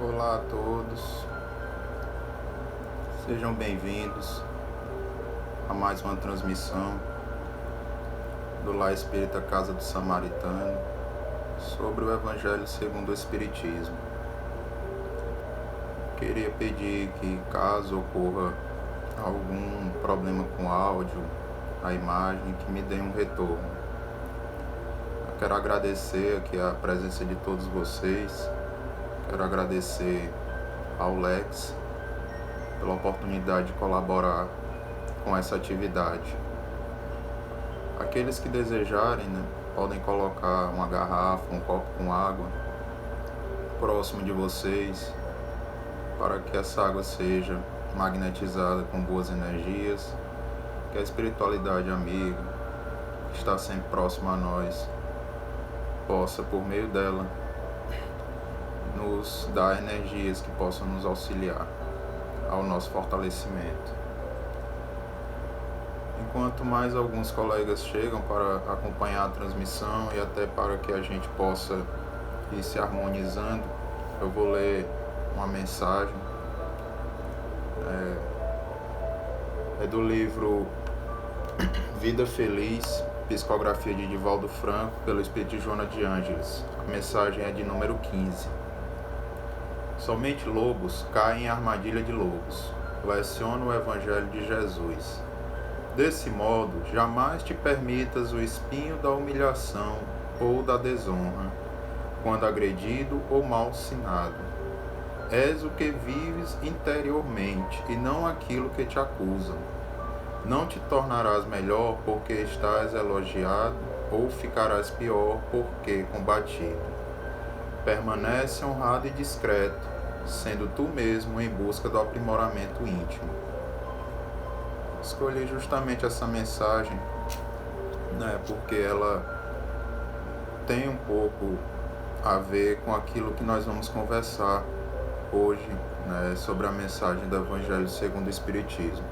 Olá a todos, sejam bem-vindos a mais uma transmissão do Lar Espírita Casa do Samaritano sobre o Evangelho segundo o Espiritismo. Queria pedir que, caso ocorra algum problema com o áudio, a imagem, que me dê um retorno. Eu quero agradecer aqui a presença de todos vocês. Quero agradecer ao Lex pela oportunidade de colaborar com essa atividade. Aqueles que desejarem, podem colocar uma garrafa, um copo com água próximo de vocês, para que essa água seja magnetizada com boas energias, que a espiritualidade amiga, que está sempre próxima a nós, possa, por meio dela, nos dar energias que possam nos auxiliar ao nosso fortalecimento. Enquanto mais alguns colegas chegam para acompanhar a transmissão e até para que a gente possa ir se harmonizando, eu vou ler uma mensagem. É do livro Vida Feliz, psicografia de Divaldo Franco, pelo Espírito Joana de Ângeles. A mensagem é de número 15. Somente lobos caem em armadilha de lobos. Leciona o Evangelho de Jesus. Desse modo, jamais te permitas o espinho da humilhação ou da desonra, quando agredido ou malsinado. És o que vives interiormente, e não aquilo que te acusam. Não te tornarás melhor porque estás elogiado, ou ficarás pior porque combatido. Permanece honrado e discreto, sendo tu mesmo em busca do aprimoramento íntimo. Escolhi justamente essa mensagem, porque ela tem um pouco a ver com aquilo que nós vamos conversar hoje, sobre a mensagem do Evangelho segundo o Espiritismo.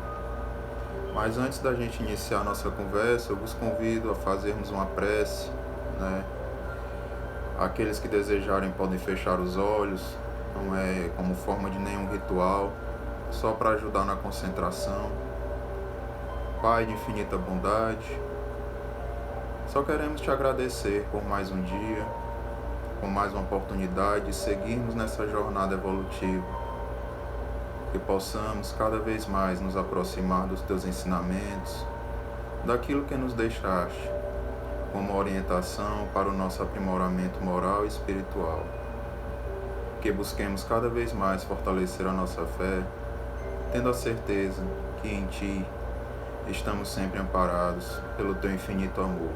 Mas antes da gente iniciar a nossa conversa, eu vos convido a fazermos uma prece, Aqueles que desejarem podem fechar os olhos, não é como forma de nenhum ritual, só para ajudar na concentração. Pai de infinita bondade, só queremos te agradecer por mais um dia, por mais uma oportunidade de seguirmos nessa jornada evolutiva, que possamos cada vez mais nos aproximar dos teus ensinamentos, daquilo que nos deixaste como orientação para o nosso aprimoramento moral e espiritual. Que busquemos cada vez mais fortalecer a nossa fé, tendo a certeza que em Ti estamos sempre amparados pelo Teu infinito amor.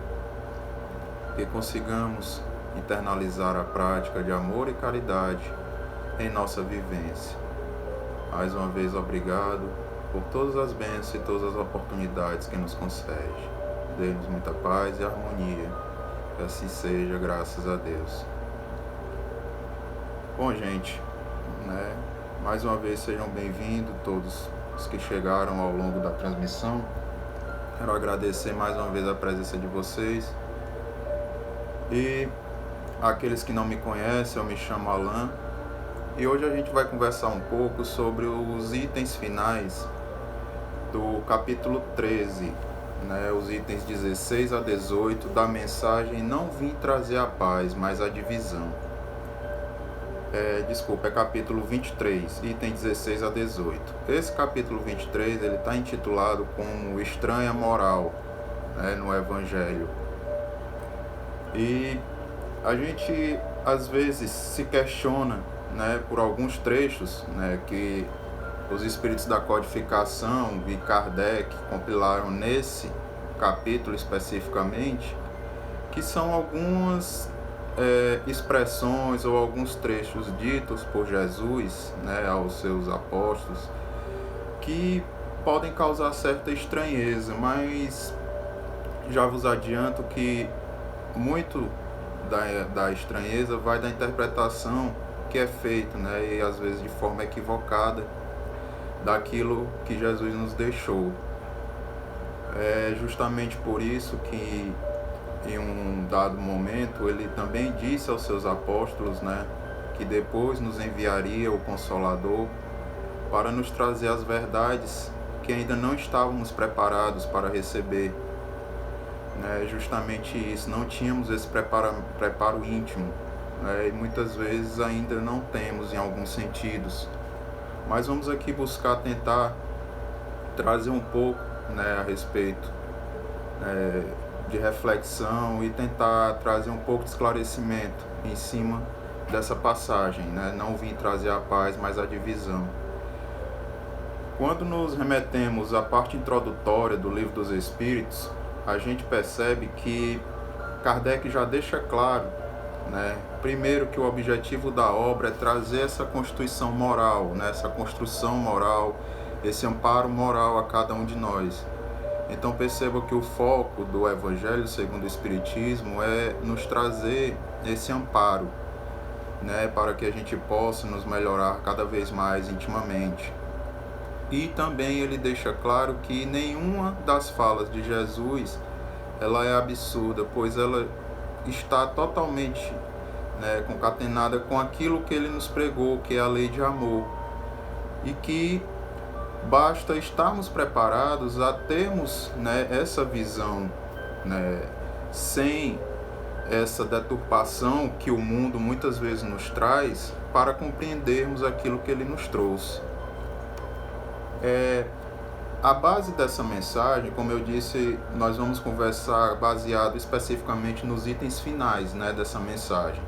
Que consigamos internalizar a prática de amor e caridade em nossa vivência. Mais uma vez, obrigado por todas as bênçãos e todas as oportunidades que nos concede. Dê-nos muita paz e harmonia. Que assim seja, graças a Deus. Bom, gente, mais uma vez sejam bem-vindos todos os que chegaram ao longo da transmissão. Quero agradecer mais uma vez a presença de vocês. E aqueles que não me conhecem, eu me chamo Alan. E hoje a gente vai conversar um pouco sobre os itens finais do capítulo 13, os itens 16 a 18 da mensagem Não Vim Trazer a Paz, mas a Divisão. É capítulo 23, item 16 a 18. Esse capítulo 23 ele está intitulado como Estranha Moral, no Evangelho. E a gente às vezes se questiona, por alguns trechos, que os espíritos da codificação e Kardec compilaram nesse capítulo especificamente, que são algumas expressões ou alguns trechos ditos por Jesus, aos seus apóstolos, que podem causar certa estranheza, mas já vos adianto que muito da estranheza vai da interpretação que é feita, e às vezes de forma equivocada, daquilo que Jesus nos deixou. É justamente por isso que em um dado momento ele também disse aos seus apóstolos, que depois nos enviaria o Consolador para nos trazer as verdades que ainda não estávamos preparados para receber. Justamente isso, não tínhamos esse preparo íntimo, e muitas vezes ainda não temos em alguns sentidos. Mas vamos aqui buscar tentar trazer um pouco a respeito de reflexão e tentar trazer um pouco de esclarecimento em cima dessa passagem. Não vim trazer a paz, mas a divisão. Quando nos remetemos à parte introdutória do Livro dos Espíritos, a gente percebe que Kardec já deixa claro, primeiro, que o objetivo da obra é trazer essa constituição moral, essa construção moral, esse amparo moral a cada um de nós. Então perceba que o foco do Evangelho segundo o Espiritismo é nos trazer esse amparo, para que a gente possa nos melhorar cada vez mais intimamente. E também ele deixa claro que nenhuma das falas de Jesus ela é absurda, pois ela está totalmente concatenada com aquilo que ele nos pregou, que é a lei de amor, e que basta estarmos preparados a termos essa visão, sem essa deturpação que o mundo muitas vezes nos traz, para compreendermos aquilo que ele nos trouxe. A base dessa mensagem, como eu disse, nós vamos conversar baseado especificamente nos itens finais dessa mensagem.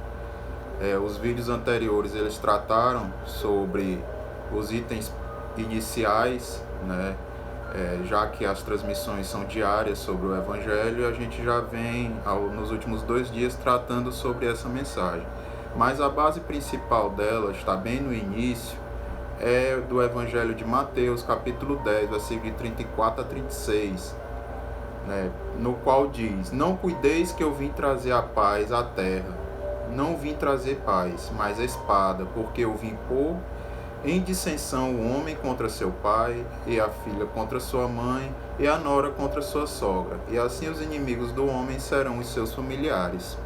Os vídeos anteriores eles trataram sobre os itens iniciais, já que as transmissões são diárias sobre o Evangelho, a gente já vem nos últimos 2 dias tratando sobre essa mensagem. Mas a base principal dela está bem no início, é do Evangelho de Mateus, capítulo 10, versículo 34 a 36, no qual diz: Não cuideis que eu vim trazer a paz à terra. Não vim trazer paz, mas a espada, porque eu vim pôr em dissensão o homem contra seu pai, e a filha contra sua mãe, e a nora contra sua sogra, e assim os inimigos do homem serão os seus familiares.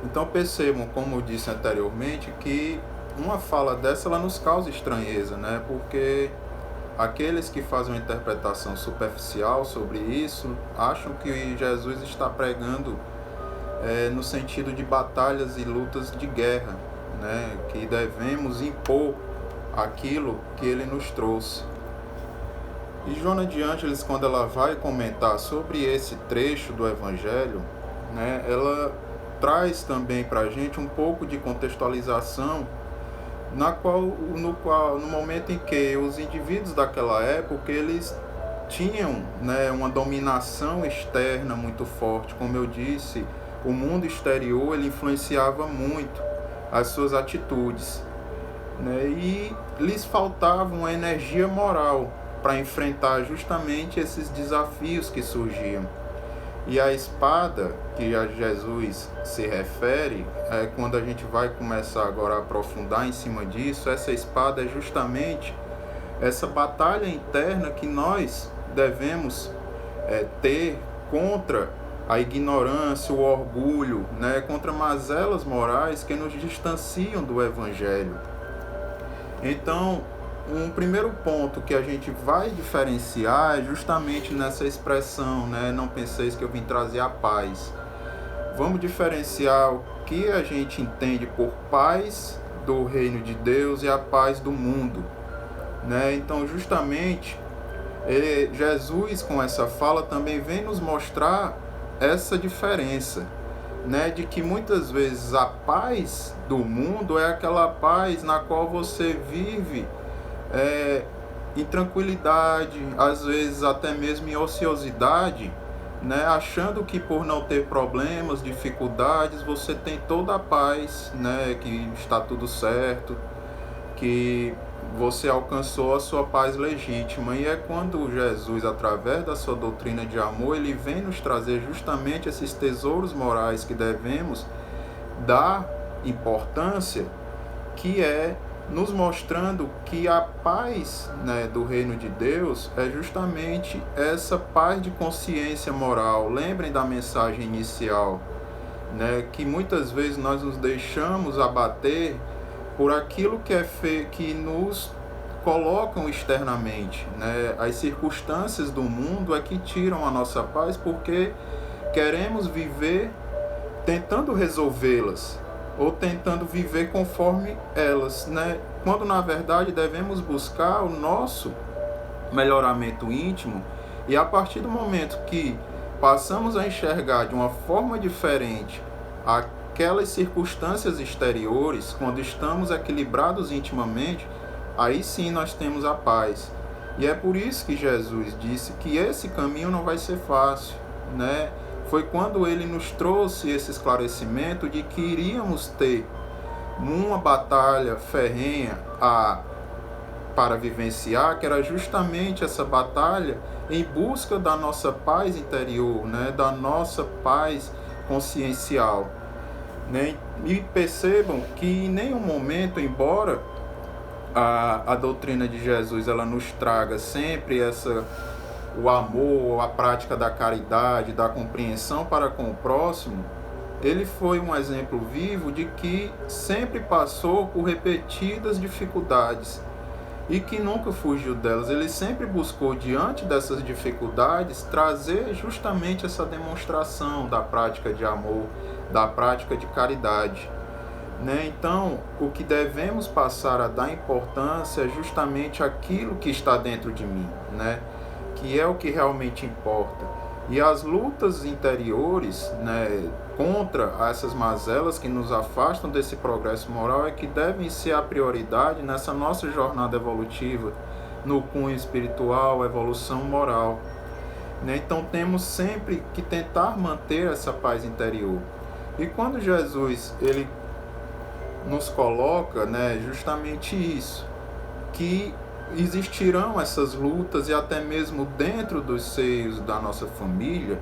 Então percebam, como eu disse anteriormente, que uma fala dessa ela nos causa estranheza, porque aqueles que fazem uma interpretação superficial sobre isso acham que Jesus está pregando no sentido de batalhas e lutas de guerra, que devemos impor aquilo que ele nos trouxe. E Joana de Ângeles, quando ela vai comentar sobre esse trecho do Evangelho, ela traz também para a gente um pouco de contextualização no momento em que os indivíduos daquela época eles tinham uma dominação externa muito forte. Como eu disse, o mundo exterior ele influenciava muito as suas atitudes, e lhes faltava uma energia moral para enfrentar justamente esses desafios que surgiam. E a espada que a Jesus se refere, quando a gente vai começar agora a aprofundar em cima disso, essa espada é justamente essa batalha interna que nós devemos ter contra a ignorância, o orgulho, contra mazelas morais que nos distanciam do Evangelho. Então, um primeiro ponto que a gente vai diferenciar é justamente nessa expressão, não penseis que eu vim trazer a paz. Vamos diferenciar o que a gente entende por paz do reino de Deus e a paz do mundo. Então, justamente, Jesus com essa fala também vem nos mostrar essa diferença, de que muitas vezes a paz do mundo é aquela paz na qual você vive em tranquilidade, às vezes até mesmo em ociosidade, achando que por não ter problemas, dificuldades, você tem toda a paz, que está tudo certo, que você alcançou a sua paz legítima. E é quando Jesus, através da sua doutrina de amor, ele vem nos trazer justamente esses tesouros morais que devemos dar importância, que é nos mostrando que a paz do reino de Deus é justamente essa paz de consciência moral. Lembrem da mensagem inicial, né? Que muitas vezes nós nos deixamos abater por aquilo que nos colocam externamente, né? As circunstâncias do mundo é que tiram a nossa paz, porque queremos viver tentando resolvê-las ou tentando viver conforme elas, né? Quando na verdade devemos buscar o nosso melhoramento íntimo, e a partir do momento que passamos a enxergar de uma forma diferente aquelas circunstâncias exteriores, quando estamos equilibrados intimamente, aí sim nós temos a paz. E é por isso que Jesus disse que esse caminho não vai ser fácil, né? Foi quando ele nos trouxe esse esclarecimento de que iríamos ter uma batalha ferrenha para vivenciar, que era justamente essa batalha em busca da nossa paz interior, né? Da nossa paz consciencial, né? E percebam que em nenhum momento, embora a doutrina de Jesus ela nos traga sempre o amor, a prática da caridade, da compreensão para com o próximo, ele foi um exemplo vivo de que sempre passou por repetidas dificuldades e que nunca fugiu delas. Ele sempre buscou, diante dessas dificuldades, trazer justamente essa demonstração da prática de amor, da prática de caridade, né? Então, o que devemos passar a dar importância é justamente aquilo que está dentro de mim, né? Que é o que realmente importa. E as lutas interiores, né, contra essas mazelas que nos afastam desse progresso moral é que devem ser a prioridade nessa nossa jornada evolutiva, no cunho espiritual, evolução moral, né? Então temos sempre que tentar manter essa paz interior. E quando Jesus ele nos coloca, né, justamente isso, que existirão essas lutas e até mesmo dentro dos seios da nossa família,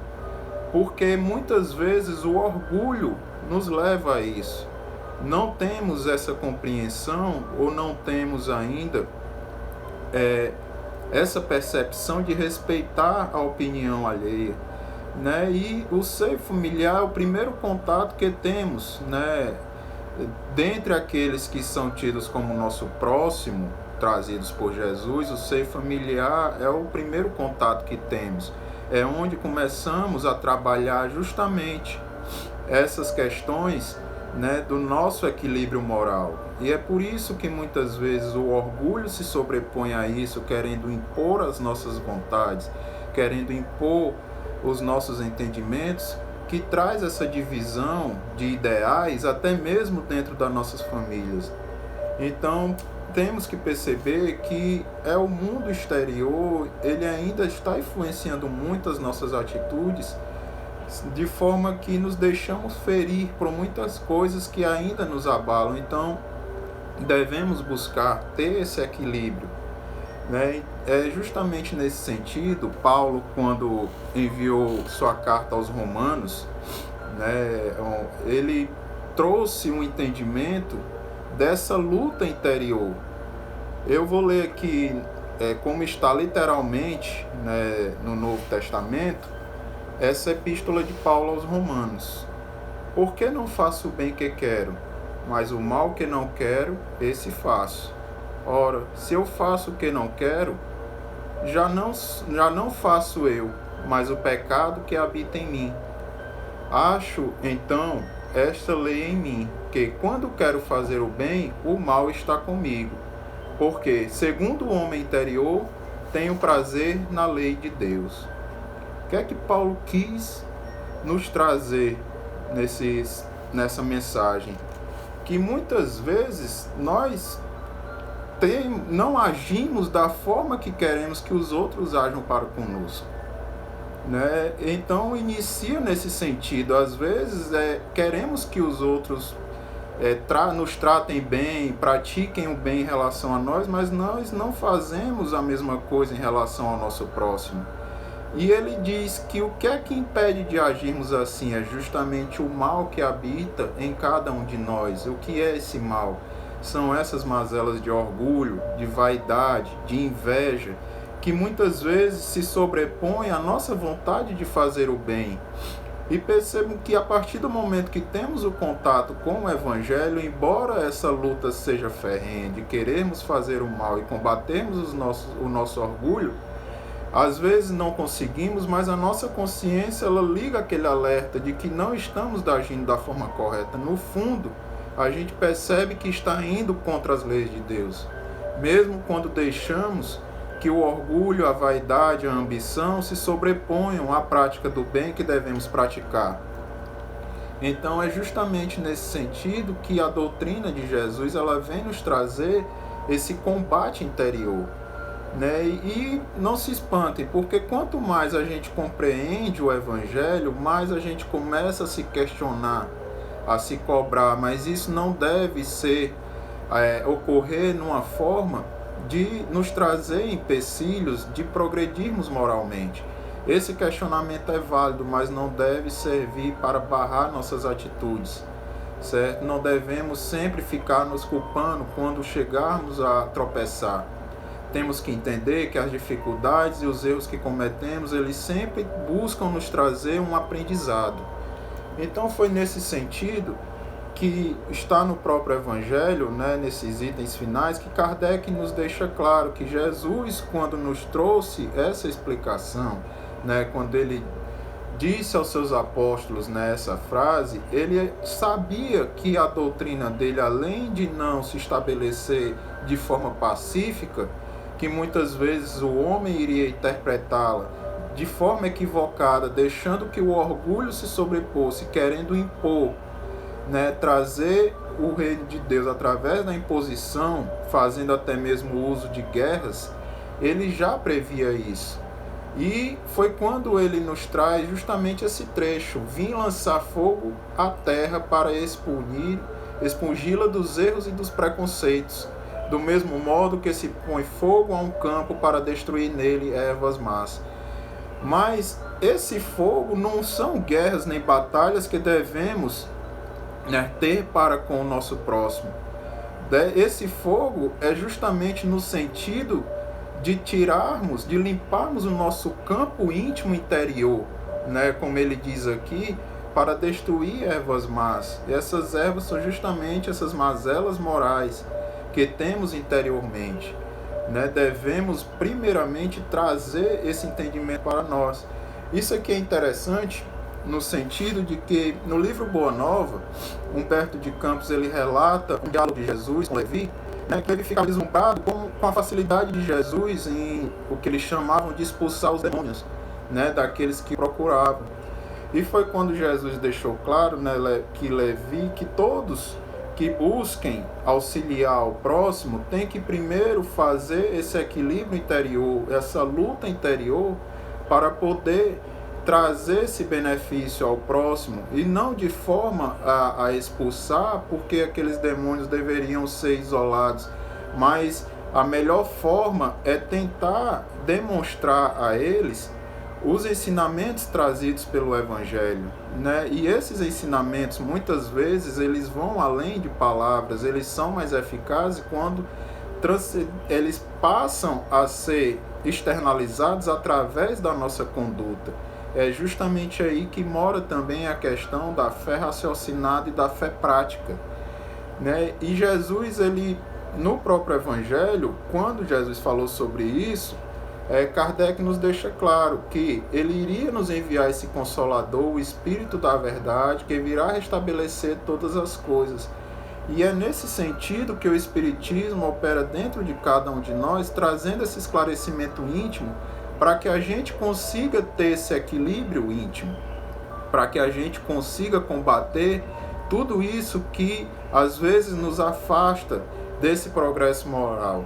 porque muitas vezes o orgulho nos leva a isso. Não temos essa compreensão ou não temos ainda essa percepção de respeitar a opinião alheia, né? E o seio familiar é o primeiro contato que temos, né? Dentre aqueles que são tidos como nosso próximo, trazidos por Jesus, o seio familiar é o primeiro contato que temos. É onde começamos a trabalhar justamente essas questões, né, do nosso equilíbrio moral. E é por isso que muitas vezes o orgulho se sobrepõe a isso, querendo impor as nossas vontades, querendo impor os nossos entendimentos, que traz essa divisão de ideais até mesmo dentro das nossas famílias. Então, temos que perceber que o mundo exterior, ele ainda está influenciando muito as nossas atitudes, de forma que nos deixamos ferir por muitas coisas que ainda nos abalam. Então, devemos buscar ter esse equilíbrio, né? É justamente nesse sentido, Paulo, quando enviou sua carta aos Romanos, né, ele trouxe um entendimento dessa luta interior. Eu vou ler aqui como está literalmente, né, no Novo Testamento, essa epístola de Paulo aos Romanos. Por que não faço o bem que quero, mas o mal que não quero, esse faço? Ora, se eu faço o que não quero, já não faço eu, mas o pecado que habita em mim. Acho, então, esta lei em mim, que quando quero fazer o bem, o mal está comigo. Porque, segundo o homem interior, tenho prazer na lei de Deus. O que é que Paulo quis nos trazer nessa mensagem? Que muitas vezes nós não agimos da forma que queremos que os outros ajam para conosco, né? Então inicia nesse sentido. Às vezes queremos que os outros nos tratem bem, pratiquem o bem em relação a nós, mas nós não fazemos a mesma coisa em relação ao nosso próximo. E ele diz que o que é que impede de agirmos assim é justamente o mal que habita em cada um de nós. O que é esse mal? São essas mazelas de orgulho, de vaidade, de inveja, que muitas vezes se sobrepõem à nossa vontade de fazer o bem. E percebam que a partir do momento que temos o contato com o Evangelho, embora essa luta seja ferrenha de querermos fazer o mal e combatermos o nosso orgulho, às vezes não conseguimos, mas a nossa consciência ela liga aquele alerta de que não estamos agindo da forma correta. No fundo, a gente percebe que está indo contra as leis de Deus, mesmo quando deixamos que o orgulho, a vaidade, a ambição se sobreponham à prática do bem que devemos praticar. Então é justamente nesse sentido que a doutrina de Jesus ela vem nos trazer esse combate interior, né? E não se espantem, porque quanto mais a gente compreende o Evangelho, mais a gente começa a se questionar, a se cobrar, mas isso não deve ocorrer numa forma de nos trazer empecilhos de progredirmos moralmente. Esse questionamento é válido, mas não deve servir para barrar nossas atitudes, certo? Não devemos sempre ficar nos culpando quando chegarmos a tropeçar. Temos que entender que as dificuldades e os erros que cometemos, eles sempre buscam nos trazer um aprendizado. Então foi nesse sentido que está no próprio Evangelho, né, nesses itens finais, que Kardec nos deixa claro que Jesus, quando nos trouxe essa explicação, né, quando ele disse aos seus apóstolos nessa frase, ele sabia que a doutrina dele, além de não se estabelecer de forma pacífica, que muitas vezes o homem iria interpretá-la de forma equivocada, deixando que o orgulho se sobreposse, querendo impor, né, trazer o reino de Deus através da imposição, fazendo até mesmo uso de guerras, ele já previa isso. E foi quando ele nos traz justamente esse trecho: vim lançar fogo à terra para expungi-la dos erros e dos preconceitos, do mesmo modo que se põe fogo a um campo para destruir nele ervas más. Mas esse fogo não são guerras nem batalhas que devemos, né, ter para com o nosso próximo. Esse fogo é justamente no sentido de tirarmos, de limparmos o nosso campo íntimo interior, né, como ele diz aqui, para destruir ervas más. E essas ervas são justamente essas mazelas morais que temos interiormente, né? Devemos primeiramente trazer esse entendimento para nós. Isso aqui é interessante no sentido de que no livro Boa Nova, Humberto de Campos ele relata um diálogo de Jesus com Levi, né, que ele fica deslumbrado com a facilidade de Jesus em o que eles chamavam de expulsar os demônios, né, daqueles que procuravam. E foi quando Jesus deixou claro, né, que Levi, que todos que busquem auxiliar o próximo têm que primeiro fazer esse equilíbrio interior, essa luta interior, para poder trazer esse benefício ao próximo, e não de forma a expulsar, porque aqueles demônios deveriam ser isolados, mas a melhor forma é tentar demonstrar a eles os ensinamentos trazidos pelo Evangelho, né? E esses ensinamentos, muitas vezes, eles vão além de palavras, eles são mais eficazes quando eles passam a ser externalizados através da nossa conduta. É justamente aí que mora também a questão da fé raciocinada e da fé prática, né? E Jesus, ele, no próprio Evangelho, quando Jesus falou sobre isso, Kardec nos deixa claro que ele iria nos enviar esse Consolador, o Espírito da Verdade, que virá restabelecer todas as coisas. E é nesse sentido que o Espiritismo opera dentro de cada um de nós, trazendo esse esclarecimento íntimo, para que a gente consiga ter esse equilíbrio íntimo, para que a gente consiga combater tudo isso que às vezes nos afasta desse progresso moral,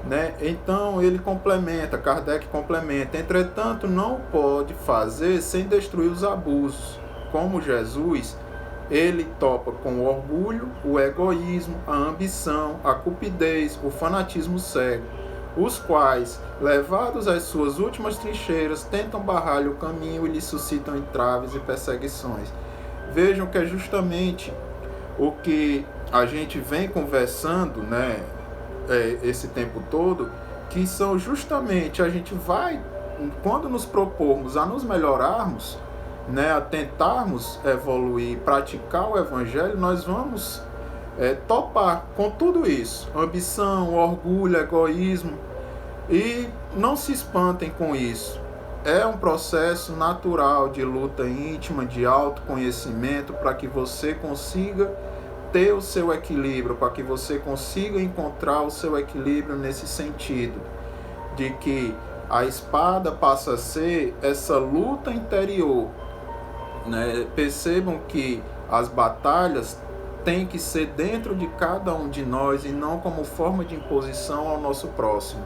né? Então ele complementa, Kardec complementa: entretanto não pode fazer sem destruir os abusos. Como Jesus, ele topa com o orgulho, o egoísmo, a ambição, a cupidez, o fanatismo cego, os quais, levados às suas últimas trincheiras, tentam barrar-lhe o caminho e lhe suscitam entraves e perseguições. Vejam que é justamente o que a gente vem conversando, né, esse tempo todo, que são justamente, a gente vai, quando nos propormos a nos melhorarmos, né, a tentarmos evoluir, praticar o Evangelho, nós vamos topar com tudo isso, ambição, orgulho, egoísmo, e não se espantem com isso. É um processo natural de luta íntima, de autoconhecimento, para que você consiga ter o seu equilíbrio, para que você consiga encontrar o seu equilíbrio nesse sentido, de que a espada passa a ser essa luta interior, né? Percebam que as batalhas têm que ser dentro de cada um de nós e não como forma de imposição ao nosso próximo.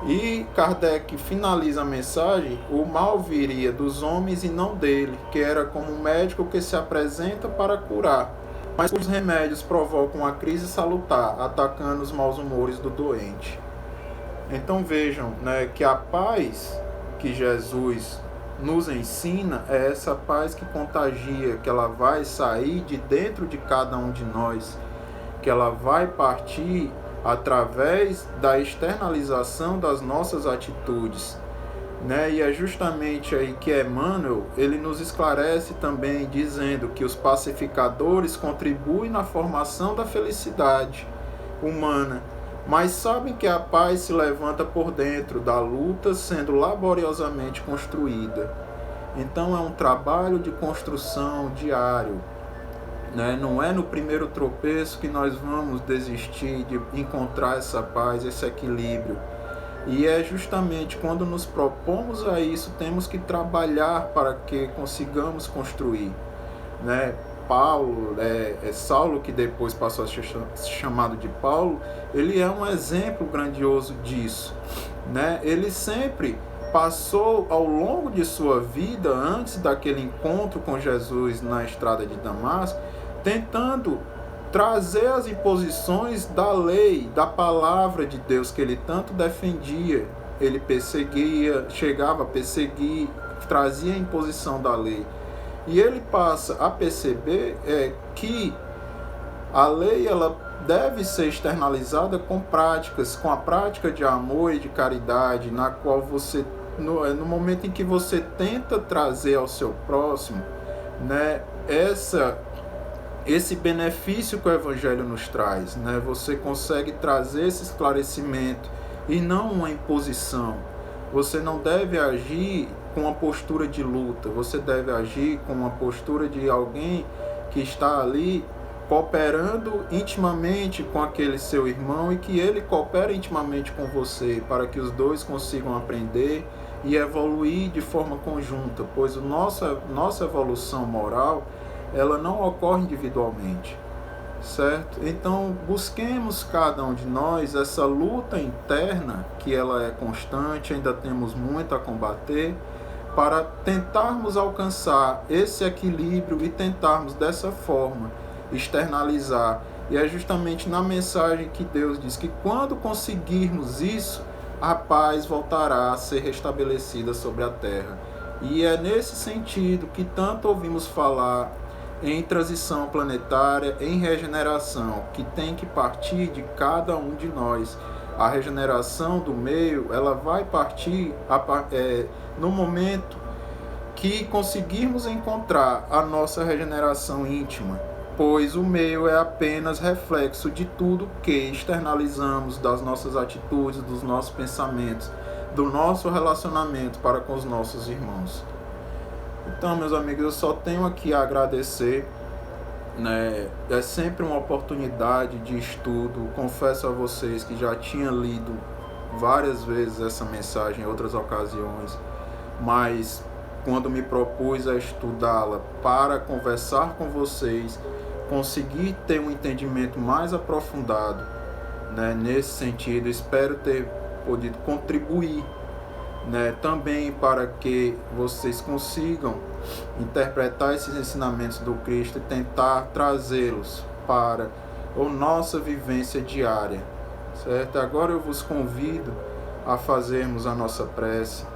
E Kardec finaliza a mensagem: o mal viria dos homens e não dele, que era como um médico que se apresenta para curar, mas os remédios provocam a crise salutar, atacando os maus humores do doente. Então vejam, né, que a paz que Jesus nos ensina é essa paz que contagia, que ela vai sair de dentro de cada um de nós, que ela vai partir através da externalização das nossas atitudes, né? E é justamente aí que Emmanuel, ele nos esclarece também, dizendo que os pacificadores contribuem na formação da felicidade humana, mas sabem que a paz se levanta por dentro da luta, sendo laboriosamente construída. Então é um trabalho de construção diário, né? Não é no primeiro tropeço que nós vamos desistir de encontrar essa paz, esse equilíbrio. E é justamente quando nos propomos a isso, temos que trabalhar para que consigamos construir, né? Paulo, Saulo, que depois passou a ser chamado de Paulo, ele é um exemplo grandioso disso, né? Ele sempre passou ao longo de sua vida, antes daquele encontro com Jesus na estrada de Damasco, tentando trazer as imposições da lei, da palavra de Deus que ele tanto defendia. Ele perseguia, chegava a perseguir, trazia a imposição da lei. E ele passa a perceber que a lei, ela deve ser externalizada com práticas, com a prática de amor e de caridade, na qual você, no momento em que você tenta trazer ao seu próximo, né, esse benefício que o Evangelho nos traz, né? Você consegue trazer esse esclarecimento e não uma imposição. Você não deve agir com uma postura de luta, você deve agir com uma postura de alguém que está ali cooperando intimamente com aquele seu irmão e que ele coopera intimamente com você, para que os dois consigam aprender e evoluir de forma conjunta, pois nossa evolução moral, ela não ocorre individualmente, certo? Então, busquemos cada um de nós essa luta interna, que ela é constante, ainda temos muito a combater, para tentarmos alcançar esse equilíbrio e tentarmos dessa forma externalizar. E é justamente na mensagem que Deus diz que quando conseguirmos isso, a paz voltará a ser restabelecida sobre a terra. E é nesse sentido que tanto ouvimos falar em transição planetária, em regeneração, que tem que partir de cada um de nós. A regeneração do meio, ela vai partir no momento que conseguirmos encontrar a nossa regeneração íntima, pois o meio é apenas reflexo de tudo que externalizamos, das nossas atitudes, dos nossos pensamentos, do nosso relacionamento para com os nossos irmãos. Então, meus amigos, eu só tenho aqui a agradecer, né? É sempre uma oportunidade de estudo. Confesso a vocês que já tinha lido várias vezes essa mensagem em outras ocasiões, mas quando me propus a estudá-la para conversar com vocês, conseguir ter um entendimento mais aprofundado, né? Nesse sentido, espero ter podido contribuir, né, também para que vocês consigam interpretar esses ensinamentos do Cristo e tentar trazê-los para a nossa vivência diária, certo? Agora eu vos convido a fazermos a nossa prece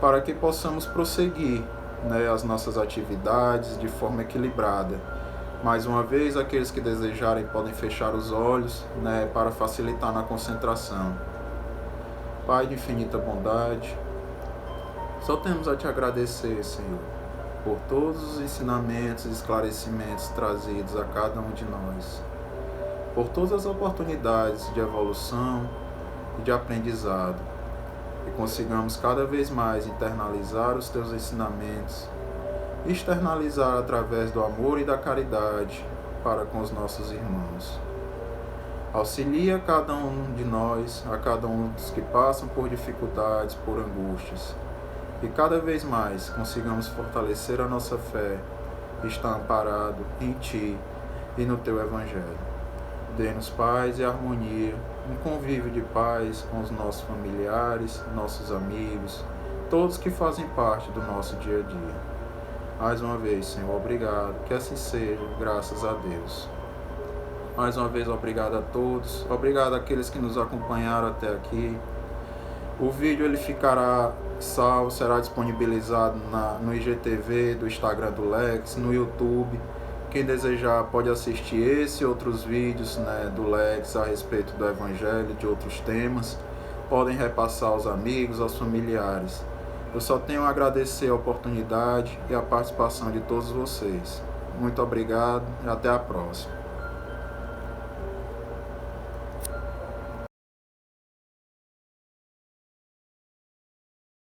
para que possamos prosseguir, né, as nossas atividades de forma equilibrada. Mais uma vez, aqueles que desejarem podem fechar os olhos, né, para facilitar na concentração. Pai de infinita bondade, só temos a te agradecer, Senhor, por todos os ensinamentos e esclarecimentos trazidos a cada um de nós, por todas as oportunidades de evolução e de aprendizado, e consigamos cada vez mais internalizar os teus ensinamentos, externalizar através do amor e da caridade para com os nossos irmãos. Auxilia cada um de nós, a cada um dos que passam por dificuldades, por angústias, e cada vez mais consigamos fortalecer a nossa fé, estar amparado em Ti e no Teu Evangelho. Dê-nos paz e harmonia, um convívio de paz com os nossos familiares, nossos amigos, todos que fazem parte do nosso dia a dia. Mais uma vez, Senhor, obrigado, que assim seja, graças a Deus. Mais uma vez, obrigado a todos, obrigado àqueles que nos acompanharam até aqui. O vídeo ele ficará salvo, será disponibilizado no IGTV, do Instagram do Lex, no YouTube. Quem desejar pode assistir esse e outros vídeos, do Lex a respeito do Evangelho e de outros temas. Podem repassar aos amigos, aos familiares. Eu só tenho a agradecer a oportunidade e a participação de todos vocês. Muito obrigado e até a próxima.